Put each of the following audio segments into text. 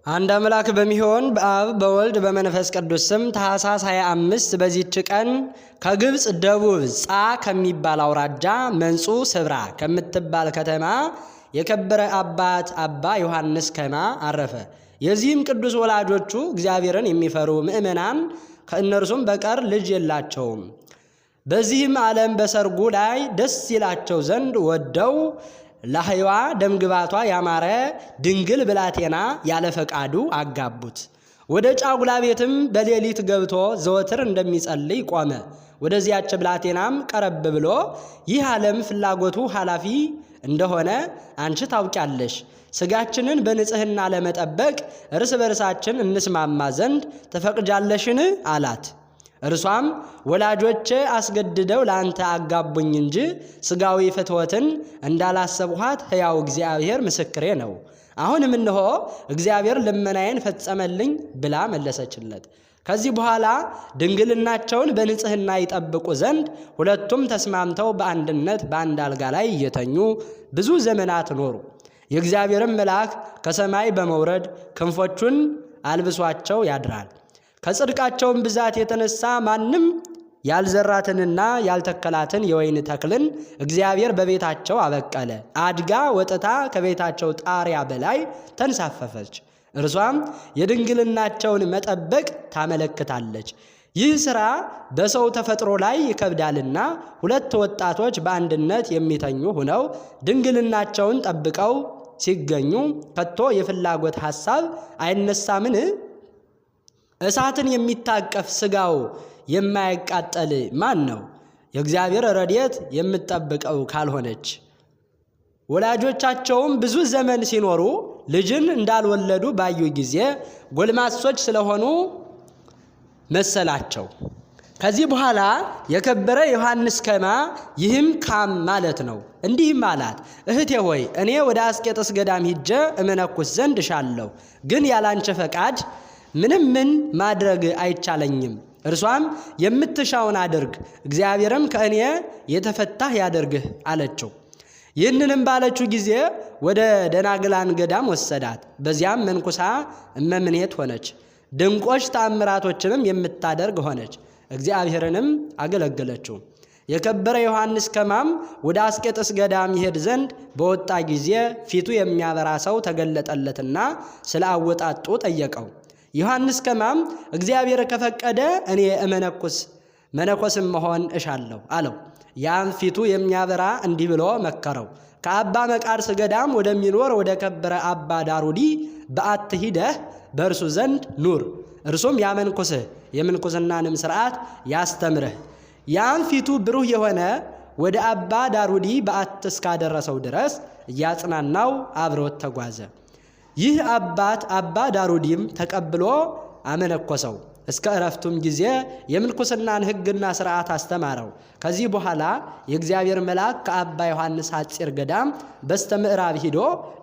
አንድ አምላክ በሚሆን በአብ በወልድ በመንፈስ ቅዱስ ስም ታኅሳስ 25 በዚህች ቀን ከግብፅ ደቡብ ጻ ከሚባል አውራጃ መንጹ ስብራ ከምትባል ከተማ የከበረ አባት አባ ዮሐንስ ከማ አረፈ። የዚህም ቅዱስ ወላጆቹ እግዚአብሔርን የሚፈሩ ምእመናን ከእነርሱም በቀር ልጅ የላቸውም። በዚህም ዓለም በሰርጉ ላይ ደስ ይላቸው ዘንድ ወደው ለሕይዋ ደምግባቷ ያማረ ድንግል ብላቴና ያለ ፈቃዱ አጋቡት። ወደ ጫጉላ ቤትም በሌሊት ገብቶ ዘወትር እንደሚጸልይ ቆመ። ወደዚያች ብላቴናም ቀረብ ብሎ ይህ ዓለም ፍላጎቱ ኃላፊ እንደሆነ አንቺ ታውቂያለሽ። ሥጋችንን በንጽሕና ለመጠበቅ እርስ በርሳችን እንስማማ ዘንድ ትፈቅጃለሽን? አላት። እርሷም ወላጆቼ አስገድደው ላንተ አጋቡኝ እንጂ ሥጋዊ ፍትወትን እንዳላሰብኋት ሕያው እግዚአብሔር ምስክሬ ነው። አሁንም እነሆ እግዚአብሔር ልመናዬን ፈጸመልኝ ብላ መለሰችለት። ከዚህ በኋላ ድንግልናቸውን በንጽሕና ይጠብቁ ዘንድ ሁለቱም ተስማምተው በአንድነት በአንድ አልጋ ላይ እየተኙ ብዙ ዘመናት ኖሩ። የእግዚአብሔርም መልአክ ከሰማይ በመውረድ ክንፎቹን አልብሷቸው ያድራል። ከጽድቃቸውም ብዛት የተነሳ ማንም ያልዘራትንና ያልተከላትን የወይን ተክልን እግዚአብሔር በቤታቸው አበቀለ። አድጋ ወጥታ ከቤታቸው ጣሪያ በላይ ተንሳፈፈች። እርሷም የድንግልናቸውን መጠበቅ ታመለክታለች። ይህ ሥራ በሰው ተፈጥሮ ላይ ይከብዳልና ሁለት ወጣቶች በአንድነት የሚተኙ ሆነው ድንግልናቸውን ጠብቀው ሲገኙ ከቶ የፍላጎት ሐሳብ አይነሳምን? እሳትን የሚታቀፍ ሥጋው የማይቃጠል ማን ነው? የእግዚአብሔር ረድኤት የምትጠብቀው ካልሆነች። ወላጆቻቸውም ብዙ ዘመን ሲኖሩ ልጅን እንዳልወለዱ ባዩ ጊዜ ጎልማሶች ስለሆኑ መሰላቸው። ከዚህ በኋላ የከበረ ዮሐንስ ከማ ይህም ካም ማለት ነው እንዲህም አላት፣ እህቴ ሆይ እኔ ወደ አስቄጥስ ገዳም ሂጄ እመነኩስ ዘንድ እሻለሁ፣ ግን ያላንቺ ፈቃድ ምን ማድረግ አይቻለኝም። እርሷም የምትሻውን አድርግ፣ እግዚአብሔርም ከእኔ የተፈታህ ያደርግህ አለችው። ይህንንም ባለችው ጊዜ ወደ ደናግላን ገዳም ወሰዳት። በዚያም መንኩሳ እመምኔት ሆነች። ድንቆች ተአምራቶችንም የምታደርግ ሆነች። እግዚአብሔርንም አገለገለችው። የከበረ ዮሐንስ ከማም ወደ አስቄጥስ ገዳም ይሄድ ዘንድ በወጣ ጊዜ ፊቱ የሚያበራ ሰው ተገለጠለትና ስለ አወጣጡ ጠየቀው። ዮሐንስ ከማም እግዚአብሔር ከፈቀደ እኔ መነኮስም መሆን እሻለሁ አለው። ያም ፊቱ የሚያበራ እንዲህ ብሎ መከረው። ከአባ መቃርስ ገዳም ወደሚኖር ወደ ከበረ አባ ዳሩዲ በዓት ሂደህ በእርሱ ዘንድ ኑር። እርሱም ያመንኩስህ የምንኩስናንም ሥርዓት ያስተምርህ። ያም ፊቱ ብሩህ የሆነ ወደ አባ ዳሩዲ በዓት እስካደረሰው ድረስ እያጽናናው አብሮት ተጓዘ። ይህ አባት አባ ዳሩዲም ተቀብሎ አመነኮሰው። እስከ ዕረፍቱም ጊዜ የምንኩስናን ሕግና ሥርዓት አስተማረው። ከዚህ በኋላ የእግዚአብሔር መልአክ ከአባ ዮሐንስ ሐጺር ገዳም በስተ ምዕራብ ሂዶ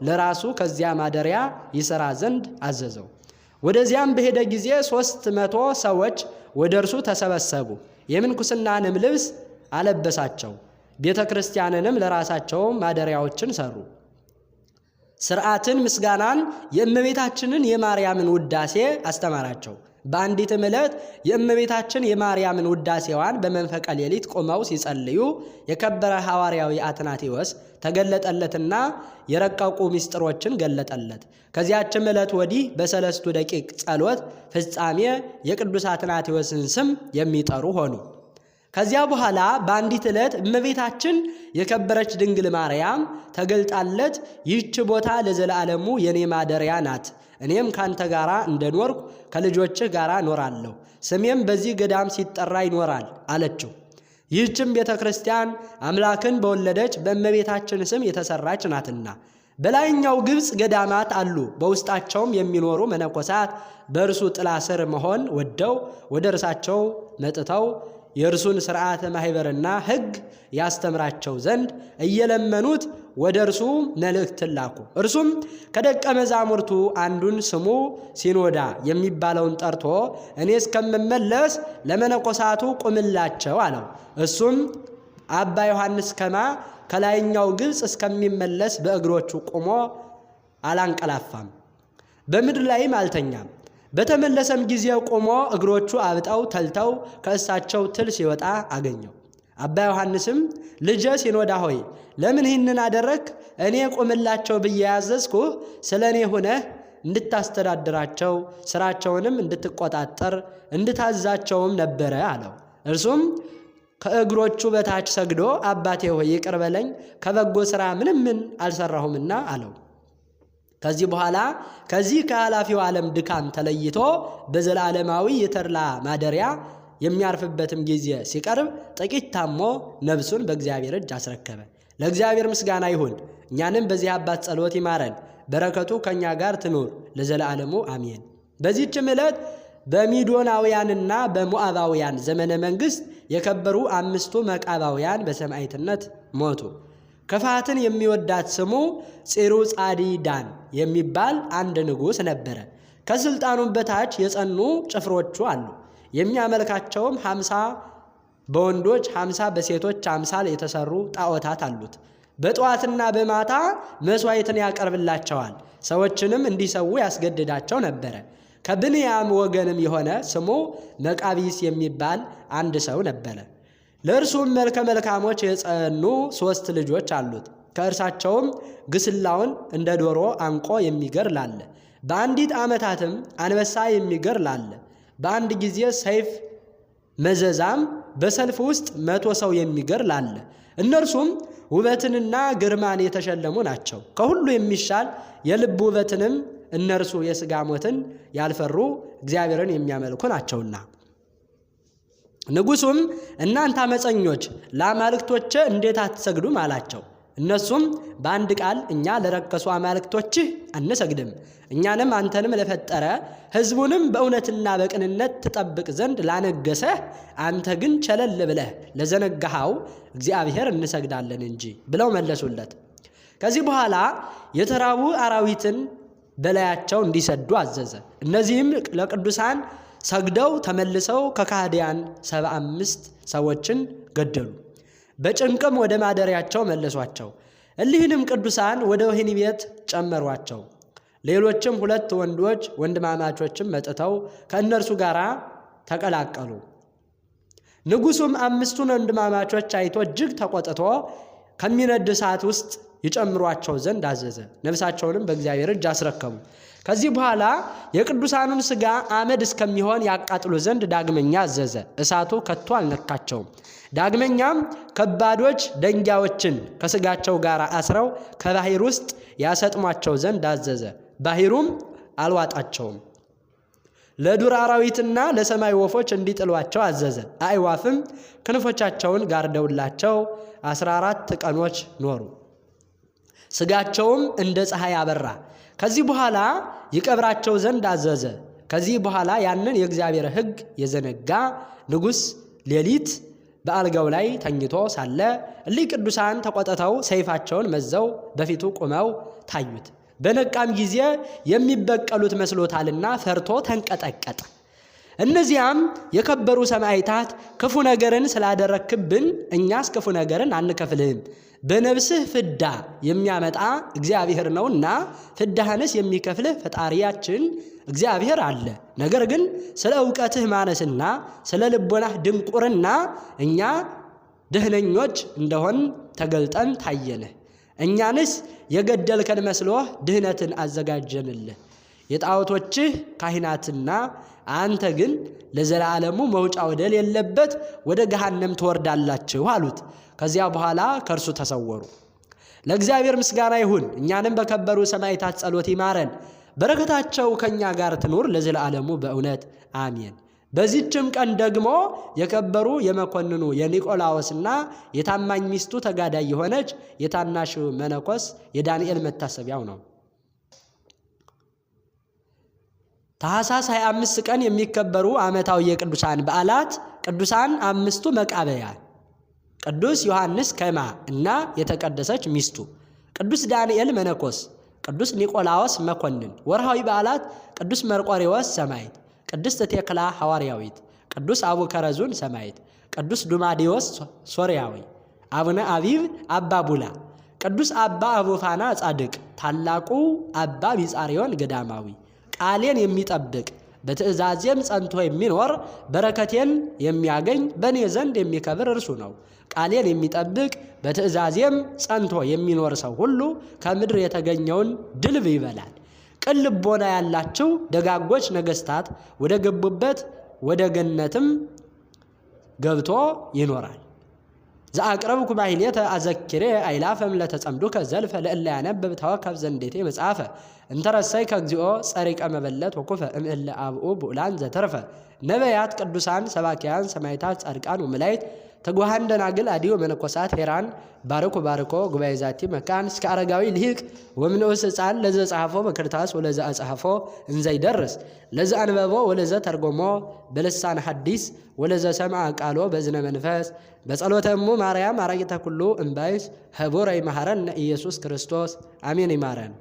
ለራሱ ከዚያ ማደሪያ ይሠራ ዘንድ አዘዘው። ወደዚያም በሄደ ጊዜ 300 ሰዎች ወደ እርሱ ተሰበሰቡ። የምንኩስናንም ልብስ አለበሳቸው። ቤተ ክርስቲያንንም ለራሳቸው ማደሪያዎችን ሰሩ። ሥርዓትን፣ ምስጋናን፣ የእመቤታችንን የማርያምን ውዳሴ አስተማራቸው። በአንዲትም ዕለት የእመቤታችን የማርያምን ውዳሴዋን በመንፈቀ ሌሊት ቆመው ሲጸልዩ የከበረ ሐዋርያዊ አትናቴዎስ ተገለጠለትና የረቀቁ ምስጢሮችን ገለጠለት። ከዚያችም ዕለት ወዲህ በሰለስቱ ደቂቅ ጸሎት ፍጻሜ የቅዱስ አትናቴዎስን ስም የሚጠሩ ሆኑ። ከዚያ በኋላ በአንዲት ዕለት እመቤታችን የከበረች ድንግል ማርያም ተገልጣለት ይህች ቦታ ለዘላለሙ የኔ ማደሪያ ናት፣ እኔም ካንተ ጋራ እንደኖርኩ ከልጆችህ ጋራ እኖራለሁ፣ ስሜም በዚህ ገዳም ሲጠራ ይኖራል አለችው። ይህችም ቤተ ክርስቲያን አምላክን በወለደች በእመቤታችን ስም የተሰራች ናትና በላይኛው ግብፅ ገዳማት አሉ። በውስጣቸውም የሚኖሩ መነኮሳት በእርሱ ጥላ ስር መሆን ወደው ወደ እርሳቸው መጥተው የእርሱን ሥርዓተ ማኅበርና ሕግ ያስተምራቸው ዘንድ እየለመኑት ወደ እርሱ መልእክትን ላኩ። እርሱም ከደቀ መዛሙርቱ አንዱን ስሙ ሲኖዳ የሚባለውን ጠርቶ እኔ እስከምመለስ ለመነኮሳቱ ቁምላቸው አለው። እሱም አባ ዮሐንስ ከማ ከላይኛው ግብፅ እስከሚመለስ በእግሮቹ ቆሞ አላንቀላፋም። በምድር ላይም አልተኛም። በተመለሰም ጊዜ ቆሞ እግሮቹ አብጠው ተልተው ከእሳቸው ትል ሲወጣ አገኘው። አባ ዮሐንስም ልጄ ሲኖዳ ሆይ ለምን ይህንን አደረግ? እኔ ቁምላቸው ብዬ ያዘዝኩህ ስለ እኔ ሆነህ እንድታስተዳድራቸው ስራቸውንም እንድትቆጣጠር እንድታዛቸውም ነበረ አለው። እርሱም ከእግሮቹ በታች ሰግዶ አባቴ ሆይ ይቅር በለኝ ከበጎ ሥራ ምንም አልሰራሁምና አለው። ከዚህ በኋላ ከዚህ ከኃላፊው ዓለም ድካም ተለይቶ በዘላለማዊ የተድላ ማደሪያ የሚያርፍበትም ጊዜ ሲቀርብ ጥቂት ታሞ ነፍሱን በእግዚአብሔር እጅ አስረከበ። ለእግዚአብሔር ምስጋና ይሁን፣ እኛንም በዚህ አባት ጸሎት ይማረን፣ በረከቱ ከእኛ ጋር ትኑር ለዘላለሙ አሜን። በዚህችም ዕለት በሚዶናውያንና በሞዓባውያን ዘመነ መንግሥት የከበሩ 5ቱ መቃባውያን በሰማዕትነት ሞቱ። ክፋትን የሚወዳት ስሙ ፂሩጻዲዳን የሚባል አንድ ንጉሥ ነበረ። ከሥልጣኑም በታች የጸኑ ጭፍሮቹ አሉ። የሚያመልካቸውም 50 በወንዶች 50 በሴቶች አምሳል የተሰሩ ጣዖታት አሉት። በጠዋትና በማታ መሥዋዕትን ያቀርብላቸዋል። ሰዎችንም እንዲሰዉ ያስገድዳቸው ነበረ። ከብንያም ወገንም የሆነ ስሙ መቃቢስ የሚባል አንድ ሰው ነበረ። ለእርሱም መልከ መልካሞች የጸኑ 3 ልጆች አሉት። ከእርሳቸውም ግስላውን እንደ ዶሮ አንቆ የሚገድል አለ። በአንዲት ዓመታትም አንበሳ የሚገድል አለ። በአንድ ጊዜ ሰይፍ መዘዛም በሰልፍ ውስጥ 100 ሰው የሚገድል አለ። እነርሱም ውበትንና ግርማን የተሸለሙ ናቸው። ከሁሉ የሚሻል የልብ ውበትንም እነርሱ የሥጋ ሞትን ያልፈሩ እግዚአብሔርን የሚያመልኩ ናቸውና። ንጉሡም እናንተ አመፀኞች ለአማልክቶቼ እንዴት አትሰግዱም አላቸው። እነሱም በአንድ ቃል እኛ ለረከሱ አማልክቶችህ አንሰግድም፣ እኛንም አንተንም ለፈጠረ ሕዝቡንም በእውነትና በቅንነት ትጠብቅ ዘንድ ላነገሰህ አንተ ግን ቸለል ብለህ ለዘነጋሃው እግዚአብሔር እንሰግዳለን እንጂ ብለው መለሱለት። ከዚህ በኋላ የተራቡ አራዊትን በላያቸው እንዲሰዱ አዘዘ። እነዚህም ለቅዱሳን ሰግደው ተመልሰው ከካህዲያን 75 ሰዎችን ገደሉ። በጭንቅም ወደ ማደሪያቸው መለሷቸው። እሊህንም ቅዱሳን ወደ ወህኒ ቤት ጨመሯቸው። ሌሎችም 2 ወንዶች ወንድማማቾችም መጥተው ከእነርሱ ጋር ተቀላቀሉ። ንጉሡም 5ቱን ወንድማማቾች አይቶ እጅግ ተቆጥቶ ከሚነድ እሳት ውስጥ ይጨምሯቸው ዘንድ አዘዘ። ነፍሳቸውንም በእግዚአብሔር እጅ አስረከቡ። ከዚህ በኋላ የቅዱሳኑን ሥጋ አመድ እስከሚሆን ያቃጥሉ ዘንድ ዳግመኛ አዘዘ። እሳቱ ከቶ አልነካቸውም። ዳግመኛም ከባዶች ደንጊያዎችን ከሥጋቸው ጋር አስረው ከባሕር ውስጥ ያሰጥሟቸው ዘንድ አዘዘ። ባሕሩም አልዋጣቸውም። ለዱር አራዊትና ለሰማይ ወፎች እንዲጥሏቸው አዘዘ። አዕዋፍም ክንፎቻቸውን ጋርደውላቸው 14 ቀኖች ኖሩ። ሥጋቸውም እንደ ፀሐይ አበራ። ከዚህ በኋላ ይቀብራቸው ዘንድ አዘዘ። ከዚህ በኋላ ያንን የእግዚአብሔር ሕግ የዘነጋ ንጉሥ ሌሊት በአልጋው ላይ ተኝቶ ሳለ እሊህ ቅዱሳን ተቆጥተው ሰይፋቸውን መዘው በፊቱ ቆመው ታዩት። በነቃም ጊዜ የሚበቀሉት መስሎታልና ፈርቶ ተንቀጠቀጠ። እነዚያም የከበሩ ሰማዕታት ክፉ ነገርን ስላደረክብን እኛስ ክፉ ነገርን አንከፍልህም፣ በነፍስህ ፍዳ የሚያመጣ እግዚአብሔር ነውና ፍዳህንስ የሚከፍልህ ፈጣሪያችን እግዚአብሔር አለ። ነገር ግን ስለ ዕውቀትህ ማነስና ስለ ልቦናህ ድንቁርና እኛ ደህነኞች እንደሆን ተገልጠን ታየንህ። እኛንስ የገደልከን መስሎህ ድህነትን አዘጋጀንልህ። የጣዖቶችህ ካህናትና አንተ ግን ለዘላለሙ መውጫ ወደል የለበት ወደ ገሃነም ትወርዳላችሁ አሉት። ከዚያ በኋላ ከእርሱ ተሰወሩ። ለእግዚአብሔር ምስጋና ይሁን፣ እኛንም በከበሩ ሰማዕታት ጸሎት ይማረን፣ በረከታቸው ከእኛ ጋር ትኑር ለዘላለሙ በእውነት አሜን። በዚህችም ቀን ደግሞ የከበሩ የመኮንኑ የኒቆላዎስና የታማኝ ሚስቱ ተጋዳይ የሆነች የታናሽ መነኮስ የዳንኤል መታሰቢያው ነው። ታኅሳስ 25 ቀን የሚከበሩ ዓመታዊ የቅዱሳን በዓላት ቅዱሳን 5ቱ መቃብያን፣ ቅዱስ ዮሐንስ ከማ እና የተቀደሰች ሚስቱ፣ ቅዱስ ዳንኤል መነኮስ፣ ቅዱስ ኒቆላዎስ መኮንን። ወርሃዊ በዓላት ቅዱስ መርቆሬዎስ ሰማዕት፣ ቅድስት ቴክላ ሐዋርያዊት፣ ቅዱስ አቡከረዙን ሰማዕት፣ ቅዱስ ዱማዲዮስ ሶርያዊ፣ አቡነ አቢብ አባ ቡላ፣ ቅዱስ አባ አቡፋና ጻድቅ፣ ታላቁ አባ ቢጻሪዮን ገዳማዊ፣ ቃሌን የሚጠብቅ በትእዛዜም ጸንቶ የሚኖር በረከቴን የሚያገኝ በእኔ ዘንድ የሚከብር እርሱ ነው። ቃሌን የሚጠብቅ በትእዛዜም ጸንቶ የሚኖር ሰው ሁሉ ከምድር የተገኘውን ድልብ ይበላል። ቅን ልቦና ያላቸው ደጋጎች ነገሥታት ወደ ገቡበት ወደ ገነትም ገብቶ ይኖራል። ዘአቅረብኩ ማሕሌተ አዘኪሬ አእላፈም ለተጸምዱከ ዘልፈ ለእለ ያነብብ ተወከፍ ዘንዴቴ መጽሐፈ እንተረሰይከ እግዚኦ ጸሪቀ መበለት ወኩፈ እምእለ አብኡ ብኡላን ዘተርፈ ነቢያት ቅዱሳን ሰባኪያን ሰማዕታት ጻድቃን ወመላእክት ትጉሃን ደናግል አዲዮ መነኮሳት ሄራን ባርኮ ጉባኤ ዛቲ መካን እስከ አረጋዊ ልሂቅ ወምንዑስ ሕፃን ለዘ ጻሐፎ በክርታስ ወለዘ አጻሐፎ እንዘይደርስ ለዘ አንበቦ ወለዘ ተርጎሞ በልሳን ሐዲስ ወለዘ ሰምዐ ቃሎ በዝነ መንፈስ በጸሎተ እሙ ማርያም አራቂተ ኩሉ እምባይስ ህቡረ ይመሐረነ ኢየሱስ ክርስቶስ አሜን። ይማረን።